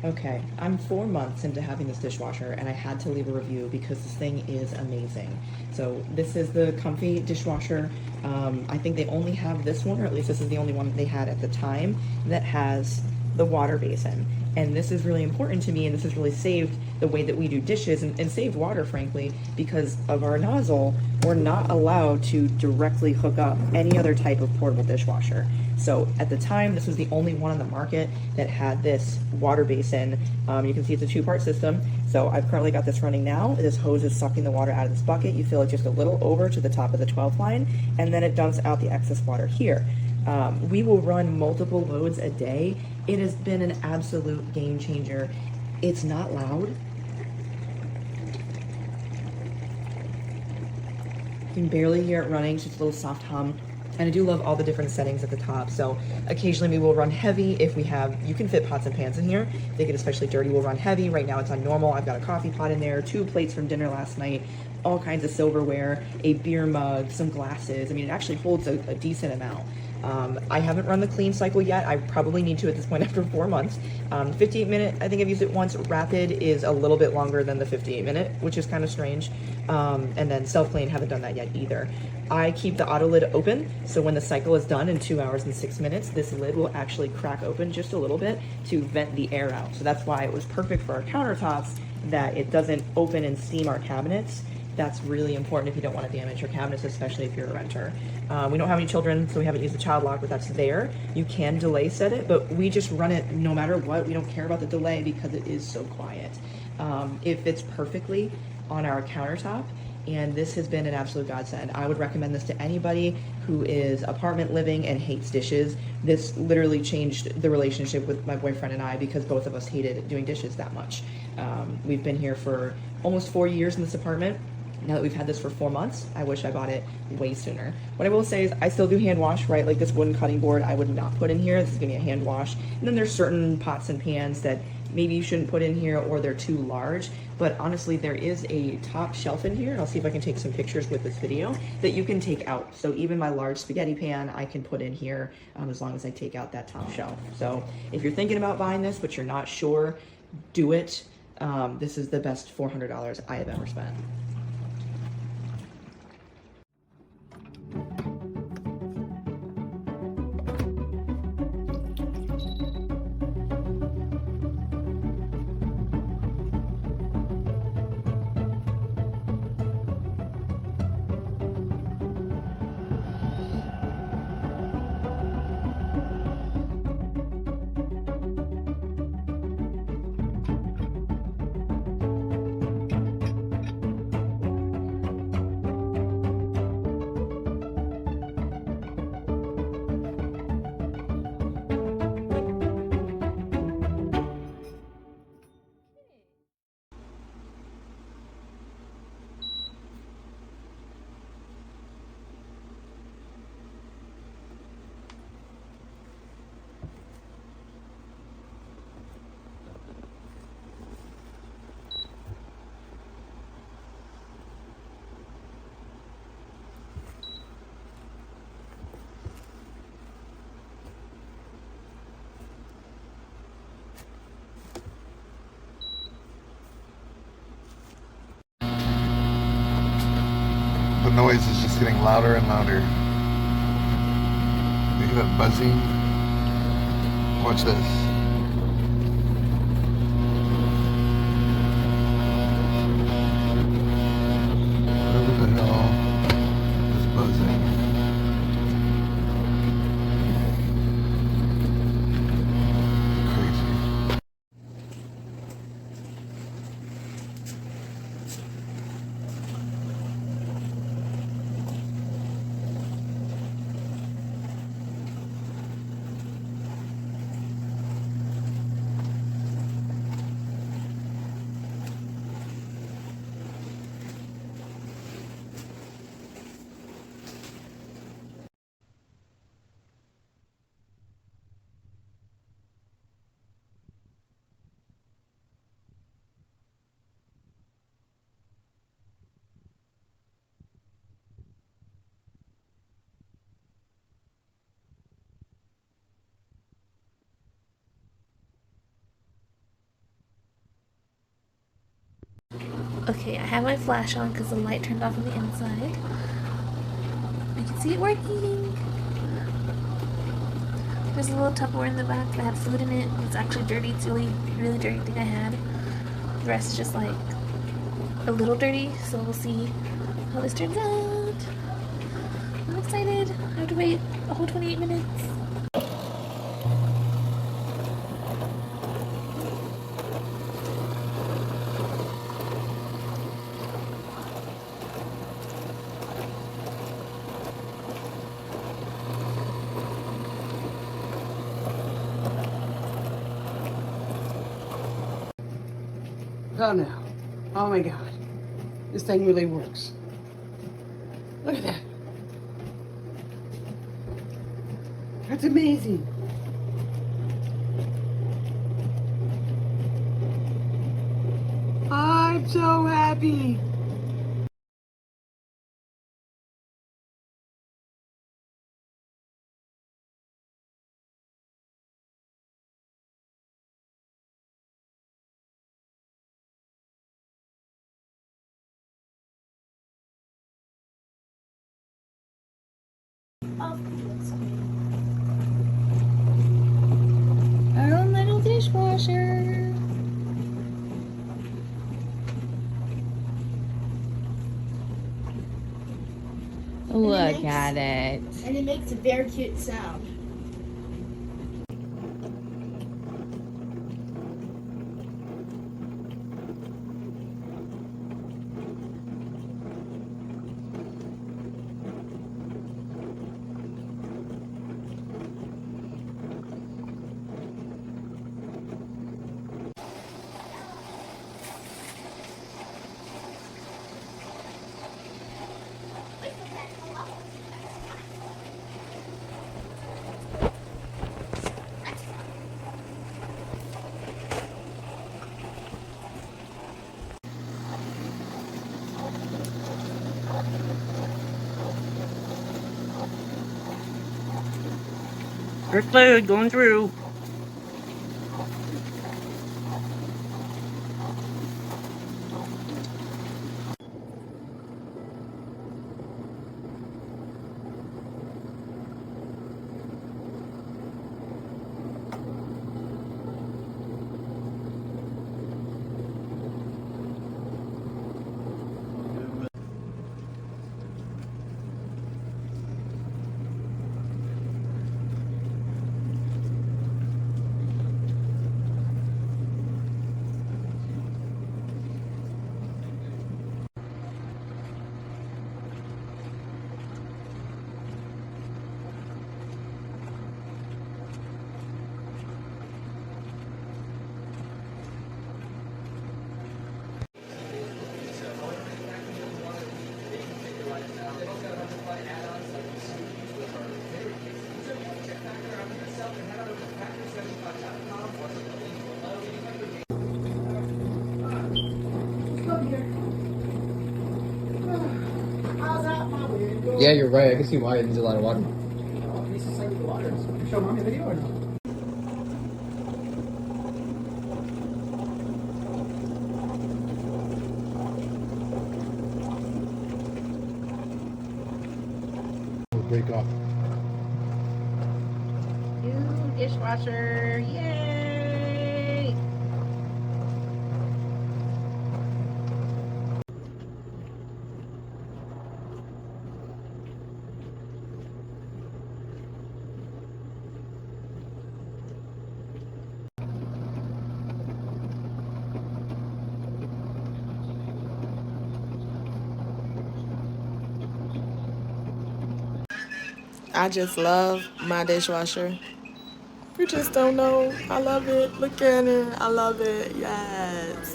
Okay, I'm 4 months into having this dishwasher and I had to leave a review because this thing is amazing. So this is the COMFEE dishwasher. I think they only have this one, or at least this is the only one they had at the time, that has the water basin. And this is really important to me, and this has really saved the way that we do dishes and saved water, frankly, because of our nozzle. We're not allowed to directly hook up any other type of portable dishwasher. So at the time, this was the only one on the market that had this water basin. You can see it's a two-part system. So I've currently got this running now. This hose is sucking the water out of this bucket. You fill it just a little over to the top of the 12th line, and then it dumps out the excess water here. We will run multiple loads a day. It has been an absolute game changer. It's not loud. You can barely hear it running, it's just a little soft hum. And I do love all the different settings at the top. So occasionally we will run heavy if we have, you can fit pots and pans in here. If they get especially dirty, we'll run heavy. Right now it's on normal. I've got a coffee pot in there, 2 plates from dinner last night, all kinds of silverware, a beer mug, some glasses. I mean, it actually holds a decent amount. I haven't run the clean cycle yet. I probably need to at this point after 4 months. 58-minute, I think I've used it once. Rapid is a little bit longer than the 58-minute, which is kind of strange. And then self-clean, haven't done that yet either. I keep the auto lid open, so when the cycle is done in 2 hours and 6 minutes, this lid will actually crack open just a little bit to vent the air out. So that's why it was perfect for our countertops, that it doesn't open and steam our cabinets. That's really important if you don't want to damage your cabinets, especially if you're a renter. We don't have any children, so we haven't used the child lock, but that's there. You can delay set it, but we just run it no matter what. We don't care about the delay because it is so quiet. It fits perfectly on our countertop, and this has been an absolute godsend. I would recommend this to anybody who is apartment living and hates dishes. This literally changed the relationship with my boyfriend and I because both of us hated doing dishes that much. We've been here for almost 4 years in this apartment. Now that we've had this for 4 months, I wish I bought it way sooner. What I will say is I still do hand wash, right? Like this wooden cutting board, I would not put in here. This is gonna be a hand wash. And then there's certain pots and pans that maybe you shouldn't put in here or they're too large. But honestly, there is a top shelf in here, and I'll see if I can take some pictures with this video, that you can take out. So even my large spaghetti pan, I can put in here as long as I take out that top shelf. So if you're thinking about buying this, but you're not sure, do it. This is the best $400 I have ever spent. The noise is just getting louder and louder. You hear that buzzing? Watch this. Whatever the hell is buzzing. Okay, I have my flash on because the light turned off on the inside. You can see it working. There's a little Tupperware in the back that had food in it. It's actually dirty. It's the only really dirty thing I had. The rest is just like a little dirty, so we'll see how this turns out. I'm excited. I have to wait a whole 28 minutes. Oh no. Oh my god. This thing really works. Look at that. That's amazing. I'm so happy. Our own little dishwasher. Look at it. And it makes a very cute sound. First load going through. Yeah, you're right. I can see why it needs a lot of water. Show mommy a video or not? Break off. New dishwasher, yay! I just love my dishwasher. You just don't know. I love it. Look at it. I love it. Yes.